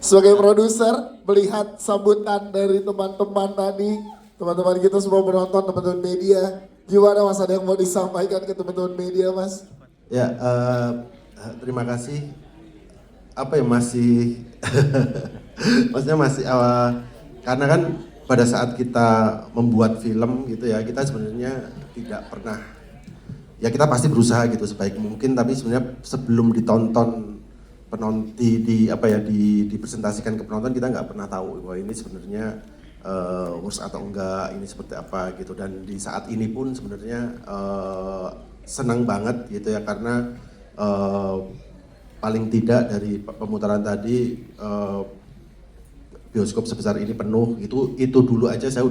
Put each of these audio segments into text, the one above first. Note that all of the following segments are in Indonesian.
Sebagai produser, melihat sambutan dari teman-teman tadi, teman-teman kita semua penonton, teman-teman media, gimana Mas, ada yang mau disampaikan ke teman-teman media Mas? Ya, terima kasih. Apa ya masih, maksudnya masih, karena kan pada saat kita membuat film gitu ya, kita sebenarnya tidak pernah, ya kita pasti berusaha gitu sebaik mungkin, tapi sebenarnya sebelum ditonton penonton di apa ya dipresentasikan ke penonton, kita nggak pernah tahu bahwa ini sebenarnya works atau enggak, ini seperti apa gitu. Dan di saat ini pun sebenarnya senang banget gitu ya, karena paling tidak dari pemutaran tadi bioskop sebesar ini penuh, itu dulu aja saya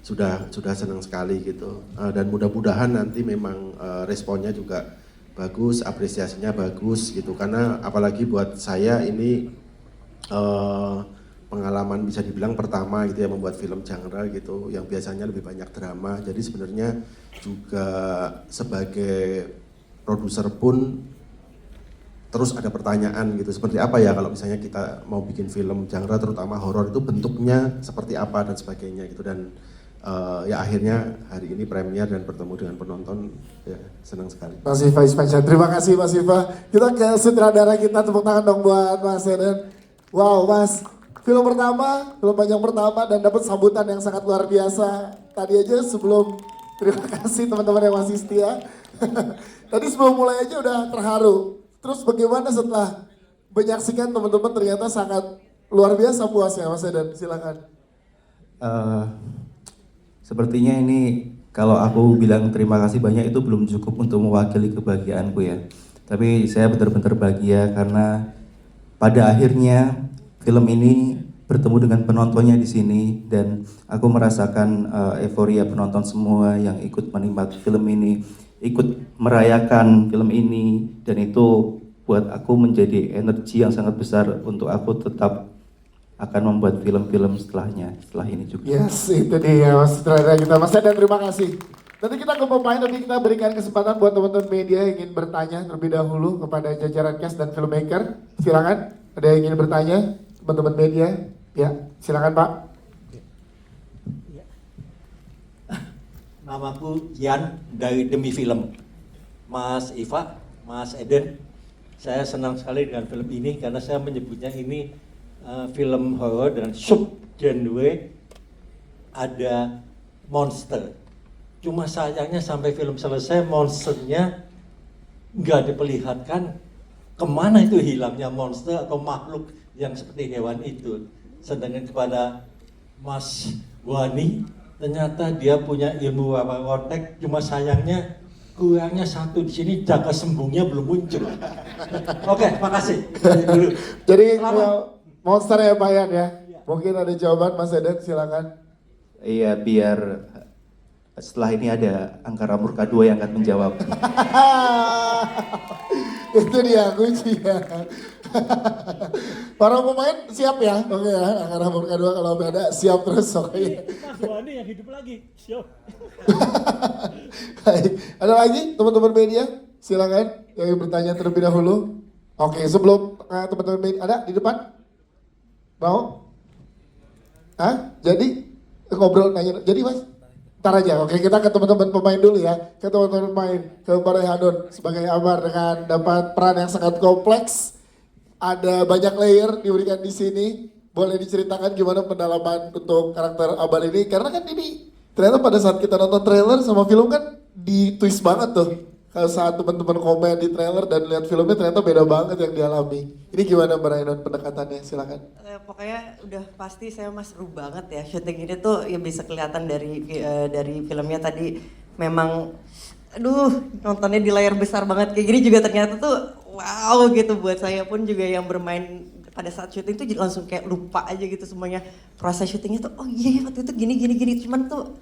sudah senang sekali gitu. Dan mudah-mudahan nanti memang responnya juga bagus, apresiasinya bagus gitu, karena apalagi buat saya ini pengalaman bisa dibilang pertama gitu ya, membuat film genre gitu yang biasanya lebih banyak drama. Jadi sebenarnya juga sebagai produser pun terus ada pertanyaan gitu, seperti apa ya kalau misalnya kita mau bikin film genre terutama horor, itu bentuknya seperti apa dan sebagainya gitu. Dan ya akhirnya hari ini premier dan bertemu dengan penonton, ya senang sekali. Mas Viva Ispansyah, terima kasih Mas Viva. Kita ke sutradara kita, tepuk tangan dong buat Mas Eden. Wow Mas, film pertama, film panjang pertama dan dapat sambutan yang sangat luar biasa. Tadi aja sebelum, terima kasih teman-teman yang masih setia. Tadi sebelum mulai aja udah terharu. Terus bagaimana setelah menyaksikan teman-teman, ternyata sangat luar biasa puasnya Mas Eden, silakan. Sepertinya ini kalau aku bilang terima kasih banyak itu belum cukup untuk mewakili kebahagiaanku ya. Tapi saya benar-benar bahagia karena pada akhirnya film ini bertemu dengan penontonnya di sini, dan aku merasakan euforia penonton semua yang ikut menikmati film ini, ikut merayakan film ini, dan itu buat aku menjadi energi yang sangat besar untuk aku tetap akan membuat film-film setelah ini juga. Yes, itu dia Mas sutradara kita, Mas Eden, terima kasih. Nanti kita ke pemain, nanti kita berikan kesempatan buat teman-teman media yang ingin bertanya terlebih dahulu kepada jajaran cast dan filmmaker. Silakan, ada yang ingin bertanya, teman-teman media? Ya, silakan Pak. Namaku Yan dari Demi Film. Mas Iva, Mas Eden, saya senang sekali dengan film ini karena saya menyebutnya ini film horor dan sub genre ada monster. Cuma sayangnya sampai film selesai monsternya nggak diperlihatkan kemana itu hilangnya monster atau makhluk yang seperti hewan itu. Sedangkan kepada Mas Wani, ternyata dia punya ilmu wawarotek, cuma sayangnya kurangnya satu di sini, jaga sembungnya belum muncul. Oke, makasih. Jadi monster ya Pak Yan ya. Mungkin ada jawaban Mas Eden, silakan. Iya, biar setelah ini ada Angkara Murka 2 yang akan menjawab. Itu dia kuncinya. Para pemain siap ya? Oke ya, Angkara Murka 2 kalau ada siap terus, oke. Mas Wani yang hidup lagi, siap. Baik, ada lagi teman-teman media? Silakan yang ingin bertanya terlebih dahulu. Oke, sebelum teman-teman media ada di depan? Mau? Hah? Jadi ngobrol nanya, jadi Mas? Ntar aja, oke kita ke teman-teman pemain dulu ya. Ke teman-teman pemain, ke Pak Rehadon sebagai Amar dengan dapat peran yang sangat kompleks. Ada banyak layer diberikan di sini. Boleh diceritakan gimana pendalaman untuk karakter Amar ini? Karena kan ini ternyata pada saat kita nonton trailer sama film kan di twist banget tuh. Kalau saat teman-teman komen di trailer dan lihat filmnya ternyata beda banget yang dialami. Ini gimana Mbak Rehadon pendekatannya? Silakan. Pokoknya udah pasti saya mas seru banget ya, syuting ini tuh ya bisa kelihatan dari filmnya tadi. Memang aduh nontonnya di layar besar banget kayak gini juga ternyata tuh wow gitu. Buat saya pun juga yang bermain pada saat syuting tuh langsung kayak lupa aja gitu semuanya, proses syutingnya tuh oh iya waktu itu gini, cuman tuh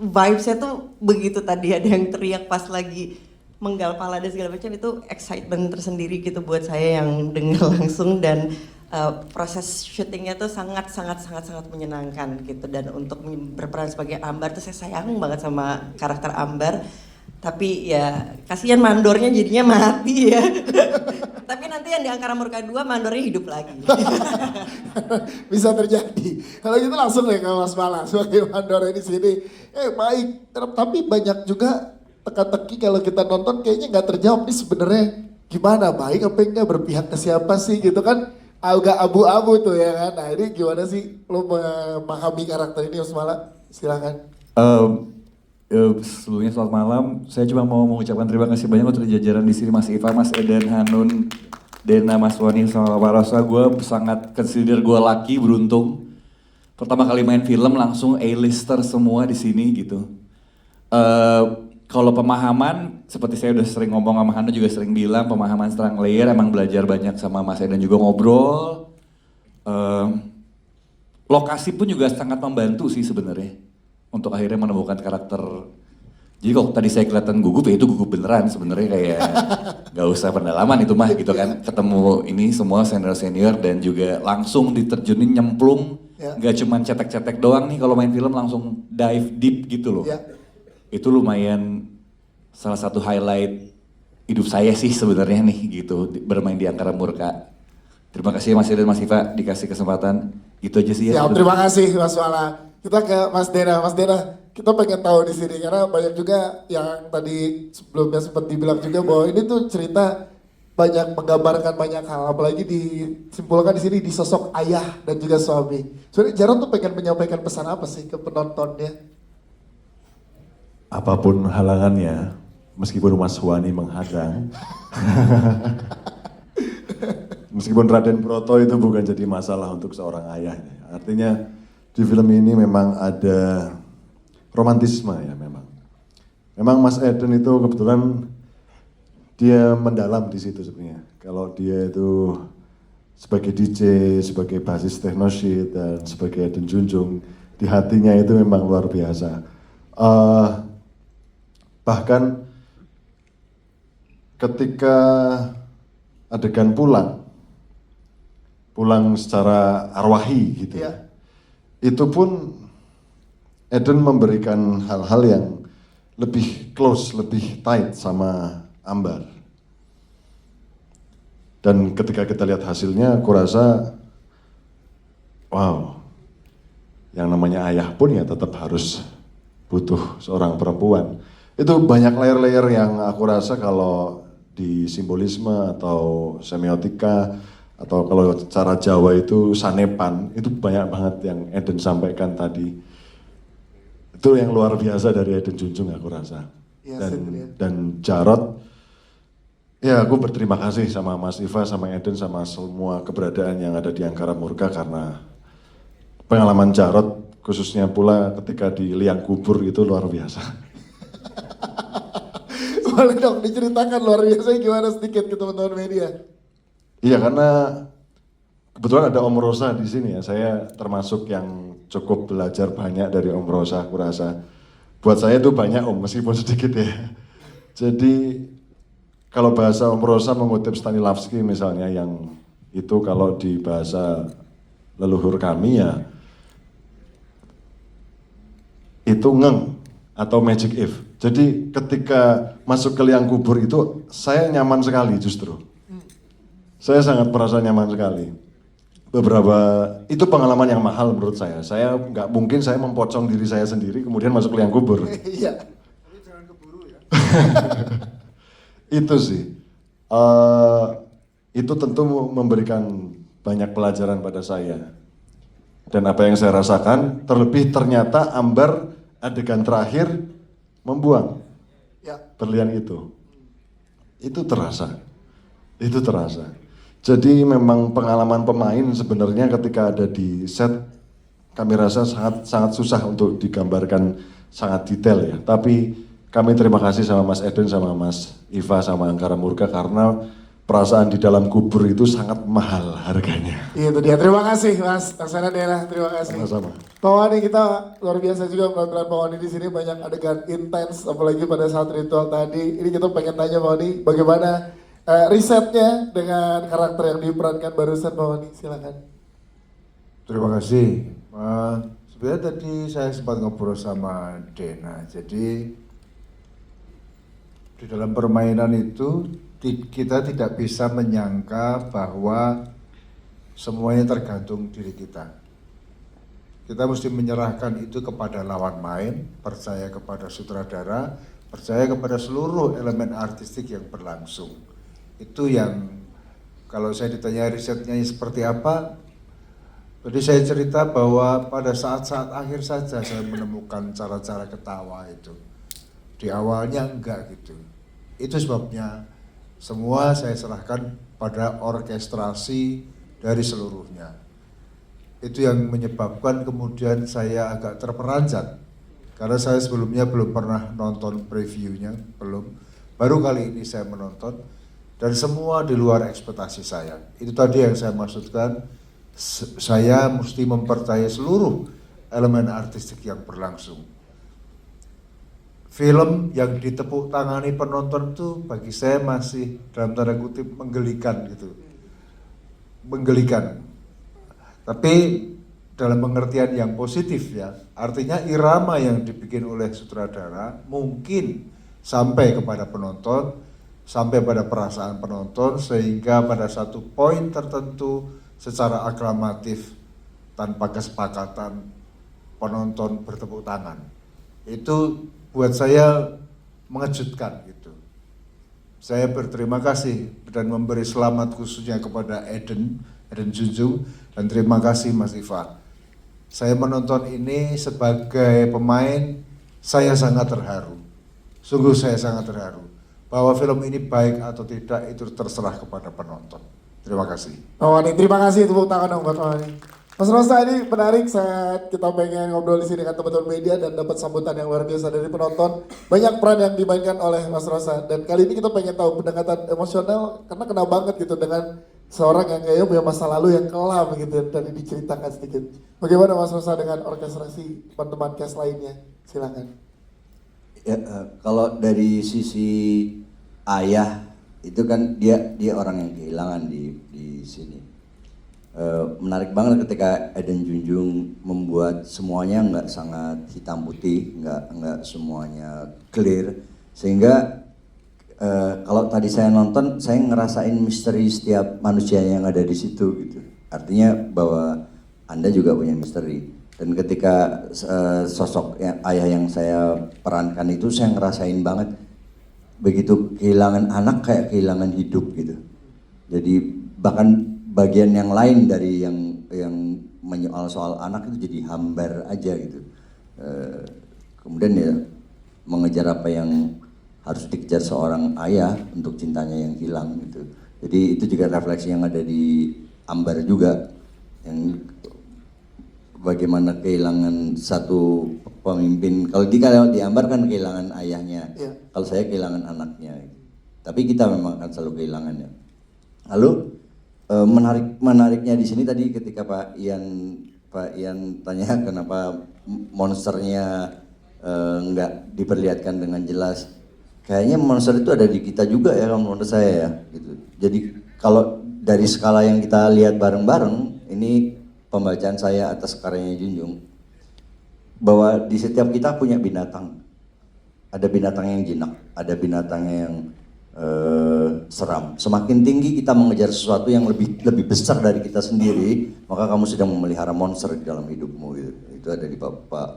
vibesnya tuh begitu. Tadi ada yang teriak pas lagi menggal pala dan segala macam, itu excitement tersendiri gitu buat saya yang dengar langsung. Dan proses syutingnya tuh sangat menyenangkan gitu. Dan untuk berperan sebagai Ambar tuh saya sayang banget sama karakter Ambar. Tapi ya kasihan mandornya jadinya mati ya. Tapi nanti yang di Angkara Murka 2 mandornya hidup lagi. Bisa terjadi. Kalau gitu langsung deh ke Mas Mala sebagai mandor di sini. Baik, tapi banyak juga teka-teki kalau kita nonton kayaknya nggak terjawab nih sebenarnya gimana, baik apa enggak, berpihak ke siapa sih gitu kan, agak abu-abu tuh ya kan. Nah ini gimana sih lo memahami karakter ini Mas Mala? Silakan. Sebelumnya selamat malam. Saya cuma mau mengucapkan terima kasih banyak untuk jajaran di sini, Mas Iva, Mas Eden, Hanun, Dena, Mas Wani, sama Pak Rosa. Gue sangat consider gue lucky, beruntung. Pertama kali main film langsung A-lister semua di sini gitu. Kalau pemahaman, seperti saya udah sering ngomong sama Hanun juga sering bilang, pemahaman strang layer emang belajar banyak sama Mas Eden juga ngobrol. Lokasi pun juga sangat membantu sih sebenarnya untuk akhirnya menemukan karakter. Jadi kalau tadi saya kelihatan gugup, ya itu gugup beneran sebenarnya, kayak gak usah pendalaman itu mah gitu kan. Ketemu ini semua senior-senior dan juga langsung diterjunin nyemplung, gak cuman cetek-cetek doang nih kalau main film, langsung dive deep gitu loh. Itu lumayan salah satu highlight hidup saya sih sebenarnya nih gitu, bermain di Angkara Murka. Terima kasih Mas Eden, Mas Iva dikasih kesempatan. Gitu aja sih ya. Siap, terima kasih Mas Mala. Kita ke Mas Dena. Mas Dena, kita pengen tahu di sini karena banyak juga yang tadi sebelumnya sempat dibilang juga bahwa ini tuh cerita banyak menggambarkan banyak hal, apalagi disimpulkan di sini di sosok ayah dan juga suami. Sebenarnya Jarod tuh pengen menyampaikan pesan apa sih ke penontonnya? Apapun halangannya, meskipun Mas Wani menghadang, meskipun Raden Broto itu bukan jadi masalah untuk seorang ayah. Artinya di film ini memang ada romantisme ya memang. Memang Mas Eden itu kebetulan dia mendalam di situ sebenarnya. Kalau dia itu sebagai DJ, sebagai basis Technosheet dan sebagai Eden Junjung, di hatinya itu memang luar biasa. Bahkan ketika adegan pulang secara arwahi gitu ya. Itu pun Eden memberikan hal-hal yang lebih close, lebih tight sama Ambar. Dan ketika kita lihat hasilnya, aku rasa wow, yang namanya ayah pun ya tetap harus butuh seorang perempuan. Itu banyak layer-layer yang aku rasa kalau di simbolisme atau semiotika atau kalau cara Jawa itu sanepan, itu banyak banget yang Eden sampaikan tadi. Itu yang luar biasa dari Eden Junjung aku rasa. Dan Jarod, ya aku berterima kasih sama Mas Iva, sama Eden, sama semua keberadaan yang ada di Angkara Murka karena pengalaman Jarod khususnya pula ketika di liang kubur itu luar biasa. Boleh dong diceritakan luar biasa gimana sedikit ke teman-teman media? Iya, karena kebetulan ada Om Rosa di sini ya. Saya termasuk yang cukup belajar banyak dari Om Rosa, aku rasa. Buat saya itu banyak Om, meskipun sedikit ya. Jadi kalau bahasa Om Rosa mengutip Stanislavski misalnya, yang itu kalau di bahasa leluhur kami ya, itu ngeng atau magic if. Jadi ketika masuk ke liang kubur itu saya nyaman sekali justru. Saya sangat merasa nyaman sekali. Itu pengalaman yang mahal menurut saya. Saya nggak mungkin saya mempocong diri saya sendiri kemudian masuk liang kubur. Iya. Tapi jangan keburu ya. Itu sih. Itu tentu memberikan banyak pelajaran pada saya. Dan apa yang saya rasakan, terlebih ternyata Ambar adegan terakhir membuang berlian itu. Itu terasa. Jadi memang pengalaman pemain sebenarnya ketika ada di set, kami rasa sangat susah untuk digambarkan sangat detail ya. Tapi kami terima kasih sama Mas Eden, sama Mas Iva, sama Angkara Murka karena perasaan di dalam kubur itu sangat mahal harganya. Itu dia, terima kasih Mas Aksana Dena, terima kasih. Sama-sama. Pak Wani, kita luar biasa juga penampilan Pak Wani di sini, banyak adegan intens, apalagi pada saat ritual tadi. Ini kita pengen tanya Pak Wani, bagaimana risetnya dengan karakter yang diperankan barusan Pak Wani, silakan. Terima kasih. Sebenarnya tadi saya sempat ngobrol sama Dena, jadi di dalam permainan itu kita tidak bisa menyangka bahwa semuanya tergantung diri kita. Kita mesti menyerahkan itu kepada lawan main, percaya kepada sutradara, percaya kepada seluruh elemen artistik yang berlangsung. Itu yang kalau saya ditanya risetnya seperti apa, jadi saya cerita bahwa pada saat-saat akhir saja saya menemukan cara-cara ketawa itu. Di awalnya enggak gitu. Itu sebabnya semua saya serahkan pada orkestrasi dari seluruhnya. Itu yang menyebabkan kemudian saya agak terperanjat. Karena saya sebelumnya belum pernah nonton previewnya, belum. Baru kali ini saya menonton. Dan semua di luar ekspektasi saya. Itu tadi yang saya maksudkan, saya mesti mempercayai seluruh elemen artistik yang berlangsung. Film yang ditepuk tangani penonton itu bagi saya masih dalam tanda kutip menggelikan gitu. Menggelikan. Tapi dalam pengertian yang positif ya, artinya irama yang dibikin oleh sutradara mungkin sampai kepada penonton, sampai pada perasaan penonton, sehingga pada satu poin tertentu secara aklamatif tanpa kesepakatan penonton bertepuk tangan. Itu buat saya mengejutkan gitu. Saya berterima kasih dan memberi selamat khususnya kepada Eden Junjung, dan terima kasih Mas Iva. Saya menonton ini sebagai pemain, saya sangat terharu. Sungguh saya sangat terharu. Bahwa film ini baik atau tidak itu terserah kepada penonton. Terima kasih. Mawani, terima kasih, tepuk tangan dong buat Mawani. Mas Rosa, ini menarik saat kita pengen ngobrol di sini dengan teman-teman media dan dapat sambutan yang luar biasa dari penonton. Banyak peran yang dimainkan oleh Mas Rosa, dan kali ini kita pengen tahu pendekatan emosional karena kena banget gitu dengan seorang yang kayaknya punya masa lalu yang kelam gitu, dan diceritakan sedikit. Bagaimana Mas Rosa dengan orkestrasi teman-teman cast lainnya? Silakan. Ya, kalau dari sisi ayah itu kan dia orang yang kehilangan di sini. Menarik banget ketika Eden Junjung membuat semuanya nggak sangat hitam putih, nggak semuanya clear, sehingga kalau tadi saya nonton saya ngerasain misteri setiap manusia yang ada di situ gitu. Artinya bahwa Anda juga punya misteri. Dan ketika sosok ayah yang saya perankan itu saya ngerasain banget begitu kehilangan anak kayak kehilangan hidup gitu. Jadi bahkan bagian yang lain dari yang menyoal soal anak itu jadi hambar aja gitu. Kemudian ya mengejar apa yang harus dikejar seorang ayah untuk cintanya yang hilang gitu. Jadi itu juga refleksi yang ada di Ambar juga, yang bagaimana kehilangan satu pemimpin. Kalau di Ambar kan kehilangan ayahnya, kalau saya kehilangan anaknya. Tapi kita memang akan selalu kehilangannya. Lalu menariknya di sini tadi ketika Pak Ian tanya kenapa monsternya nggak diperlihatkan dengan jelas. Kayaknya monster itu ada di kita juga ya, kalau menurut saya ya gitu. Jadi kalau dari skala yang kita lihat bareng-bareng, ini pembacaan saya atas karyanya Junjung, bahwa di setiap kita punya binatang. Ada binatang yang jinak, ada binatang yang seram. Semakin tinggi kita mengejar sesuatu yang lebih besar dari kita sendiri, maka kamu sedang memelihara monster di dalam hidupmu gitu. Itu ada di Pak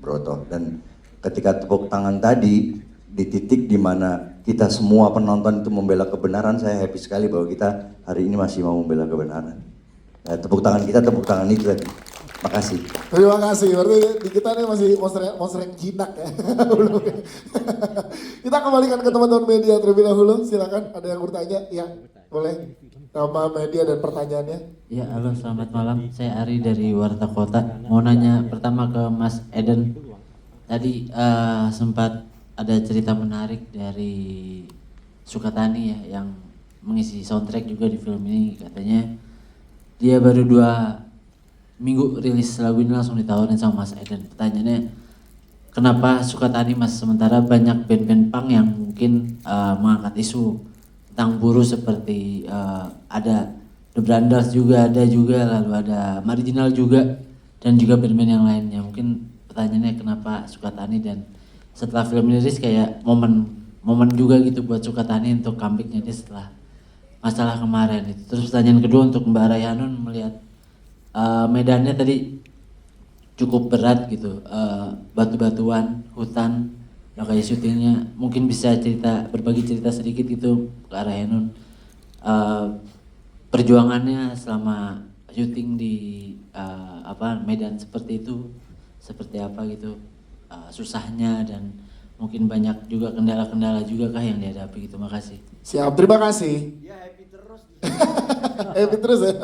Broto. Dan ketika tepuk tangan tadi di titik di mana kita semua penonton itu membela kebenaran, saya happy sekali bahwa kita hari ini masih mau membela kebenaran. Nah, tepuk tangan kita tepuk tangan itu tadi. Makasih. Terima kasih. Berarti di kita ini masih monster yang jinak ya. Kita kembalikan ke teman-teman media terlebih dahulu. Silakan, ada yang bertanya? Ya, boleh. Nama media dan pertanyaannya. Ya, halo, selamat malam. Saya Ari dari Warta Kota. Mau nanya pertama ke Mas Eden. Tadi sempat ada cerita menarik dari Sukatani ya, yang mengisi soundtrack juga di film ini. Katanya dia baru 2 minggu rilis lagu ini langsung ditawarin sama Mas Eden. Pertanyaannya, kenapa Sukatani Mas, sementara banyak band-band punk yang mungkin mengangkat isu tentang buruh seperti ada The Brandals juga ada juga, lalu ada Marginal juga, dan juga band-band yang lainnya. Mungkin pertanyaannya kenapa Sukatani, dan setelah film rilis kayak momen momen juga gitu buat Sukatani untuk comebacknya dia setelah masalah kemarin itu. Terus pertanyaan kedua untuk Mbak Rayhanun melihat medannya tadi cukup berat gitu, batu-batuan, hutan, lokasi syutingnya. Mungkin bisa berbagi cerita sedikit gitu Kak Rayhanun, perjuangannya selama syuting di medan seperti itu seperti apa gitu, susahnya dan mungkin banyak juga kendala-kendala juga kah yang dihadapi gitu. Makasih. Siap, terima kasih. Ya happy terus. Happy terus ya.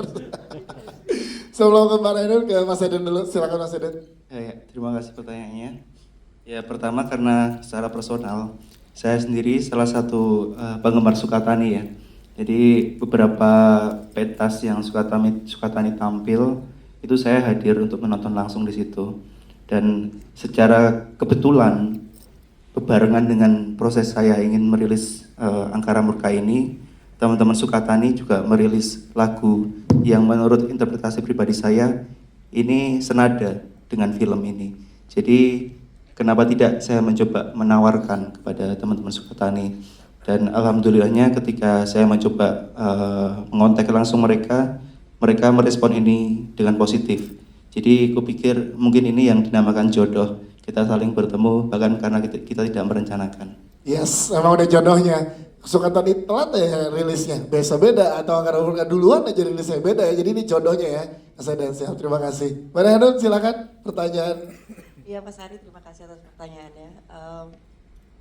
Sebelum ke Mbak Rayhanun, ke Mas Eden dulu, silakan Mas Eden. Ya, terima kasih pertanyaannya. Ya pertama karena secara personal saya sendiri salah satu penggemar Sukatani ya. Jadi beberapa pentas yang Sukatani tampil itu saya hadir untuk menonton langsung di situ. Dan secara kebetulan bebarengan dengan proses saya ingin merilis Angkara Murka ini, teman-teman Sukatani juga merilis lagu yang menurut interpretasi pribadi saya ini senada dengan film ini. Jadi kenapa tidak saya mencoba menawarkan kepada teman-teman Sukatani, dan alhamdulillahnya ketika saya mencoba mengontak langsung mereka merespon ini dengan positif. Jadi aku pikir mungkin ini yang dinamakan jodoh, kita saling bertemu bahkan karena kita tidak merencanakan. Yes, emang udah jodohnya. Sukatani telat ya rilisnya, biasa beda atau Angkara Murka duluan aja rilisnya beda ya. Jadi ini jodohnya ya. Mas Eden, siap, terima kasih. Mbak Rayhanun silakan pertanyaan. Iya Mas Ari, terima kasih atas pertanyaannya.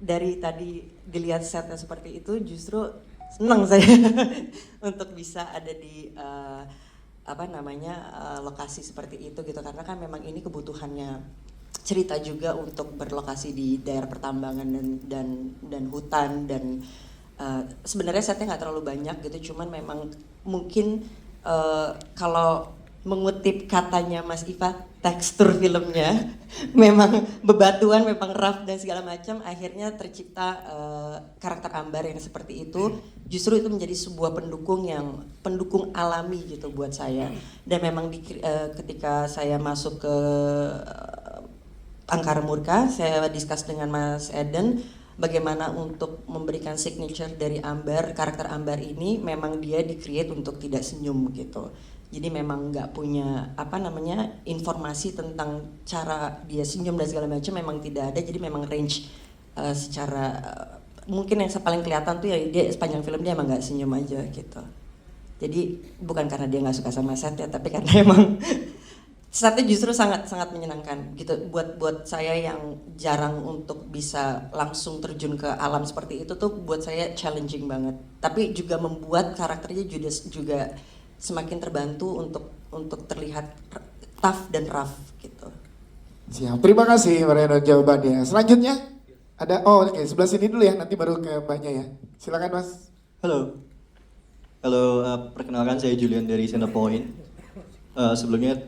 Dari tadi dilihat setnya seperti itu, justru senang saya untuk bisa ada di lokasi seperti itu gitu, karena kan memang ini kebutuhannya cerita juga untuk berlokasi di daerah pertambangan dan hutan dan sebenarnya setnya nggak terlalu banyak gitu, cuman memang mungkin kalau mengutip katanya Mas Iva, tekstur filmnya memang bebatuan, memang rough dan segala macam, akhirnya tercipta karakter Ambar yang seperti itu. Justru itu menjadi sebuah pendukung alami gitu buat saya. Dan memang ketika saya masuk ke Angkara Murka, saya discuss dengan Mas Eden bagaimana untuk memberikan signature dari Ambar, karakter Ambar ini memang dia di-create untuk tidak senyum gitu. Jadi memang nggak punya informasi tentang cara dia senyum dan segala macam, memang tidak ada. Jadi memang range secara mungkin yang paling kelihatan tuh ya dia sepanjang film dia emang nggak senyum aja gitu. Jadi bukan karena dia nggak suka sama set ya, tapi karena emang setnya justru sangat menyenangkan gitu. Buat saya yang jarang untuk bisa langsung terjun ke alam seperti itu tuh buat saya challenging banget. Tapi juga membuat karakternya juga semakin terbantu untuk terlihat tough dan rough gitu. Siap, terima kasih Mbak Rayhanun jawabannya. Selanjutnya ada, oke, sebelah sini dulu ya, nanti baru ke mbaknya ya. Silakan Mas. Halo, perkenalkan saya Julian dari Centerpoint. Sebelumnya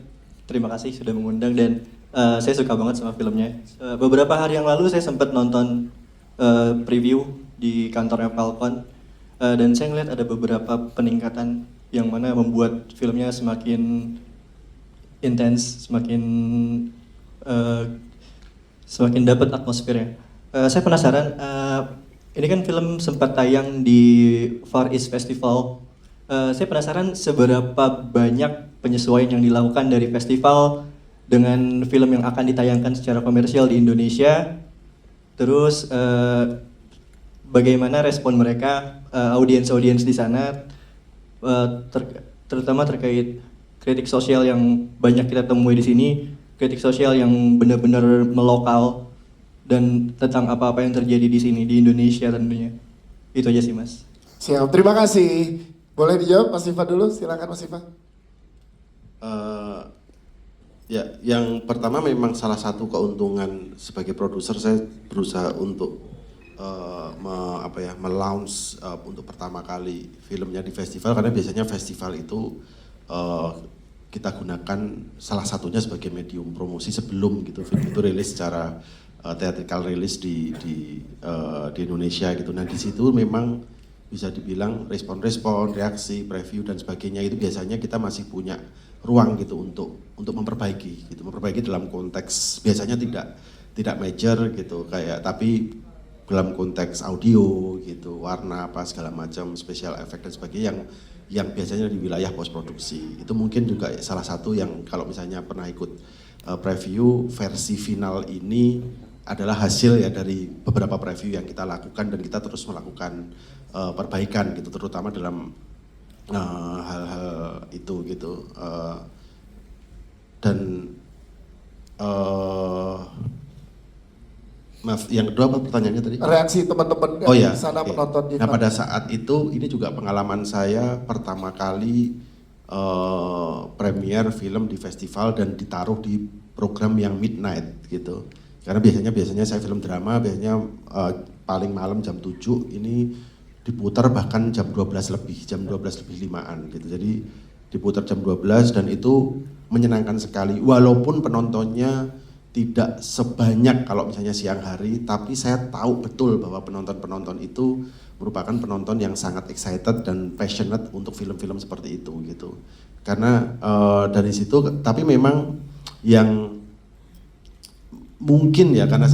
terima kasih sudah mengundang dan saya suka banget sama filmnya. Beberapa hari yang lalu saya sempat nonton preview di kantornya Falcon dan saya ngeliat ada beberapa peningkatan yang mana membuat filmnya semakin intens, semakin dapat atmosfernya. Saya penasaran, ini kan film sempat tayang di Far East Festival. Saya penasaran seberapa banyak penyesuaian yang dilakukan dari festival dengan film yang akan ditayangkan secara komersial di Indonesia. Terus bagaimana respon mereka, audiens di sana, terutama terkait kritik sosial yang banyak kita temui di sini, kritik sosial yang benar-benar melokal dan tentang apa-apa yang terjadi di sini di Indonesia tentunya. Itu aja sih Mas. Siap, terima kasih. Boleh dijawab Mas Iva dulu, silakan Mas Iva. Ya, yang pertama memang salah satu keuntungan sebagai produser saya berusaha untuk melaunch untuk pertama kali filmnya di festival, karena biasanya festival itu kita gunakan salah satunya sebagai medium promosi sebelum gitu film itu rilis secara theatrical rilis di Indonesia gitu. Nah di situ memang bisa dibilang respon-respon, reaksi, preview dan sebagainya itu biasanya kita masih punya ruang gitu untuk memperbaiki dalam konteks biasanya tidak major gitu kayak, tapi dalam konteks audio gitu, warna apa segala macam, special effect dan sebagainya yang biasanya di wilayah post produksi. Itu mungkin juga salah satu yang kalau misalnya pernah ikut preview, versi final ini adalah hasil ya dari beberapa preview yang kita lakukan, dan kita terus melakukan perbaikan gitu, terutama dalam hal-hal itu gitu. Dan maaf, yang kedua apa pertanyaannya tadi? Reaksi teman-teman Oh ya, di sana oke. penonton di Nah pada saat itu ini juga pengalaman saya pertama kali premier film di festival dan ditaruh di program yang midnight gitu. Karena biasanya saya film drama biasanya paling malam jam 7, ini diputar bahkan jam 12 lebih, jam 12 lebih 5-an gitu. Jadi diputar jam 12 dan itu menyenangkan sekali walaupun penontonnya tidak sebanyak kalau misalnya siang hari, tapi saya tahu betul bahwa penonton-penonton itu merupakan penonton yang sangat excited dan passionate untuk film-film seperti itu gitu. Karena dari situ, tapi memang yang mungkin ya karena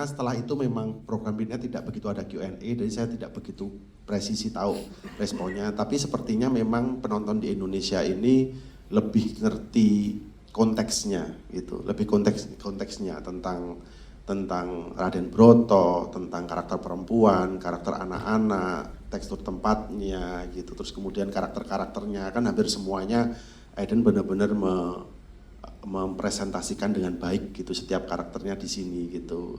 setelah itu memang program ini tidak begitu ada Q&A, jadi saya tidak begitu presisi tahu responnya. Tapi sepertinya memang penonton di Indonesia ini lebih ngerti konteksnya gitu, lebih konteksnya tentang Raden Broto, tentang karakter perempuan, karakter anak-anak, tekstur tempatnya gitu, terus kemudian karakternya kan hampir semuanya Eden benar-benar mempresentasikan dengan baik gitu setiap karakternya di sini gitu,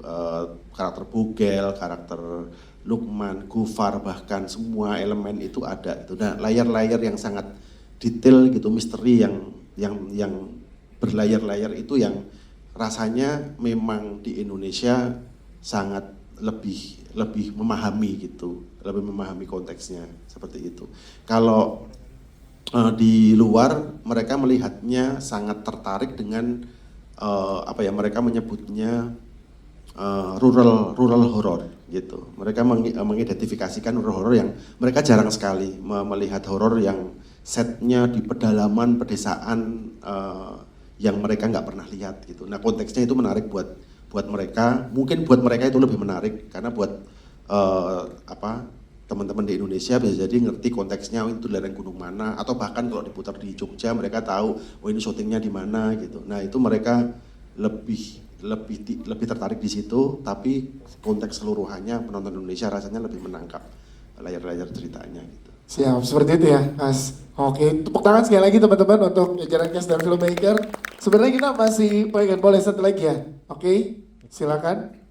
karakter Bugel, karakter Lukman, Gufar, bahkan semua elemen itu ada itu. Nah layar-layar yang sangat detail gitu, misteri yang berlayar-layar itu yang rasanya memang di Indonesia sangat lebih memahami gitu, lebih memahami konteksnya seperti itu. Kalau di luar mereka melihatnya sangat tertarik dengan mereka menyebutnya rural horror gitu. Mereka mengidentifikasikan rural horror yang mereka jarang sekali melihat horror yang setnya di pedalaman pedesaan yang mereka nggak pernah lihat gitu. Nah konteksnya itu menarik buat mereka, mungkin buat mereka itu lebih menarik karena buat teman-teman di Indonesia bisa jadi ngerti konteksnya, itu lereng gunung mana, atau bahkan kalau diputar di Jogja mereka tahu ini syutingnya di mana gitu. Nah itu mereka lebih tertarik di situ, tapi konteks seluruhannya penonton Indonesia rasanya lebih menangkap layar-layar ceritanya gitu. Siap, seperti itu ya Mas. Oke, tepuk tangan sekali lagi teman-teman untuk jajaran cast dan filmmaker. Sebenarnya kita masih boleh satu lagi ya. Oke, silakan.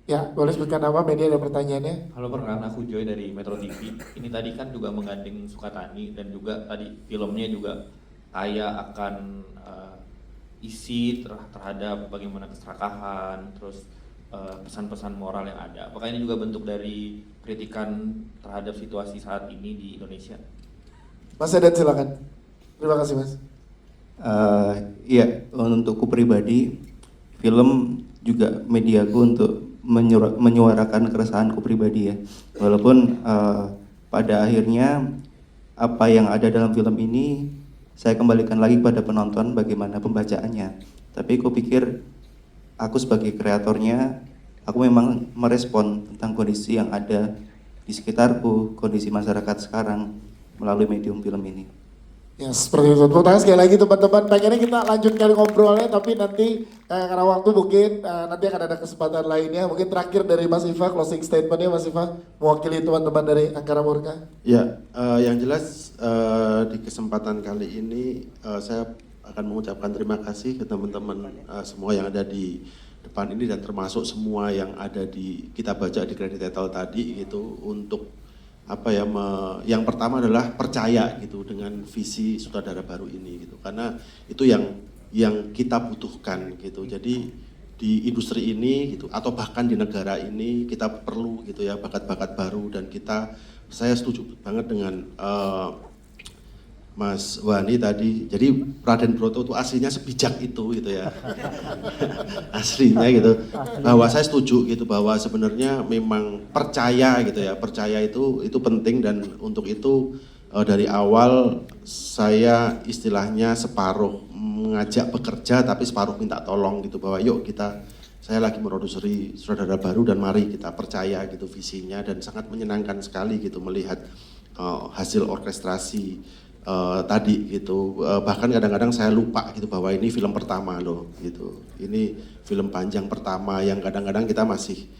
Ya, boleh sebutkan nama, media dan pertanyaannya. Halo, perkenalkan aku Joy dari Metro TV. Ini tadi kan juga menggandeng Sukatani dan juga tadi filmnya juga kaya akan isi terhadap bagaimana keserakahan, terus pesan-pesan moral yang ada. Apakah ini juga bentuk dari kritikan terhadap situasi saat ini di Indonesia? Mas Edan silakan. Terima kasih Mas. Iya, untukku pribadi, film juga mediaku untuk menyuarakan keresahanku pribadi ya. Walaupun pada akhirnya apa yang ada dalam film ini saya kembalikan lagi kepada penonton bagaimana pembacaannya. Tapi aku pikir aku sebagai kreatornya, aku memang merespon tentang kondisi yang ada di sekitarku, kondisi masyarakat sekarang melalui medium film ini. Ya seperti itu. Tepuk tangan sekali lagi teman-teman. Pengennya kita lanjutkan ngobrolnya, tapi nanti karena waktu mungkin nanti akan ada kesempatan lainnya. Mungkin terakhir dari Mas Iva, closing statementnya Mas Iva, mewakili teman-teman dari Angkara Murka. Ya, yang jelas di kesempatan kali ini saya akan mengucapkan terima kasih ke teman-teman semua yang ada di depan ini dan termasuk semua yang ada di kita baca di credit title tadi gitu, untuk yang pertama adalah percaya gitu dengan visi sutradara baru ini gitu, karena itu yang kita butuhkan gitu. Jadi di industri ini gitu atau bahkan di negara ini kita perlu gitu ya bakat-bakat baru, dan saya setuju banget dengan Mas Wani tadi. Jadi Raden Broto itu aslinya sebijak itu gitu ya. Aslinya gitu. Bahwa saya setuju gitu bahwa sebenarnya memang percaya gitu ya. Percaya itu penting, dan untuk itu dari awal saya istilahnya separuh mengajak bekerja tapi separuh minta tolong gitu, bahwa yuk kita saya lagi produseri Sutradara Baru dan mari kita percaya gitu visinya, dan sangat menyenangkan sekali gitu melihat hasil orkestrasi tadi gitu. Bahkan kadang-kadang saya lupa gitu bahwa ini film pertama loh gitu. Ini film panjang pertama yang kadang-kadang kita masih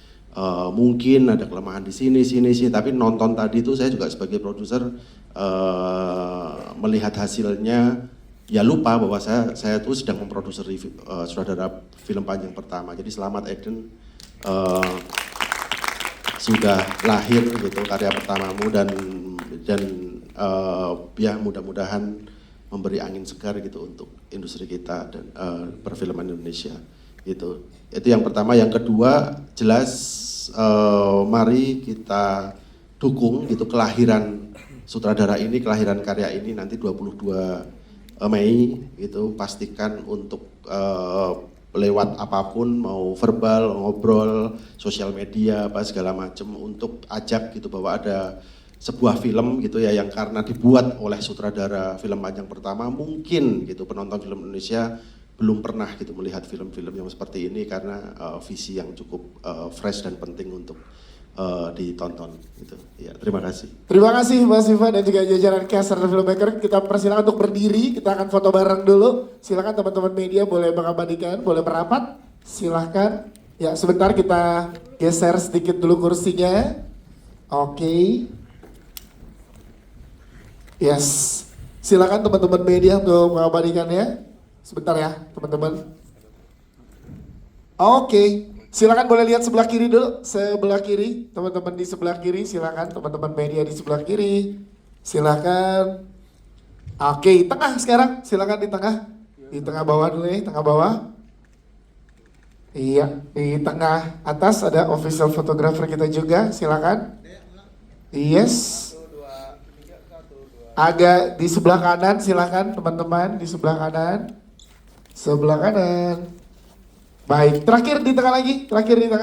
mungkin ada kelemahan di sini, tapi nonton tadi itu saya juga sebagai produser melihat hasilnya ya lupa bahwa saya tuh sedang memproduksi sutradara film panjang pertama. Jadi selamat Eden, sudah lahir gitu karya pertamamu, dan ya mudah-mudahan memberi angin segar gitu untuk industri kita dan perfilman Indonesia gitu. Itu yang pertama. Yang kedua, jelas mari kita dukung gitu kelahiran sutradara ini, kelahiran karya ini nanti 22 Mei gitu. Pastikan untuk lewat apapun, mau verbal, ngobrol, sosial media, apa segala macam, untuk ajak gitu bahwa ada sebuah film gitu ya yang karena dibuat oleh sutradara film panjang pertama, mungkin gitu penonton film Indonesia belum pernah gitu melihat film-film yang seperti ini, karena visi yang cukup fresh dan penting untuk ditonton gitu. Ya, terima kasih. Terima kasih Mas Iva dan juga jajaran cast serta filmmaker. Kita persilakan untuk berdiri, kita akan foto bareng dulu. Silakan teman-teman media boleh mengabadikan, boleh merapat. Silakan. Ya, sebentar kita geser sedikit dulu kursinya. Oke. Yes. Silakan teman-teman media untuk mengabadikannya. Sebentar ya, teman-teman. Oke. Silakan boleh lihat sebelah kiri dulu, sebelah kiri, teman-teman di sebelah kiri, silakan teman-teman media di sebelah kiri, silakan. Oke, tengah sekarang, silakan di tengah bawah dulu ya, tengah bawah. Iya, di tengah atas ada official photographer kita juga, silakan. Yes. Agak di sebelah kanan, silakan teman-teman di sebelah kanan, sebelah kanan. Baik, terakhir di tengah lagi, terakhir di tengah.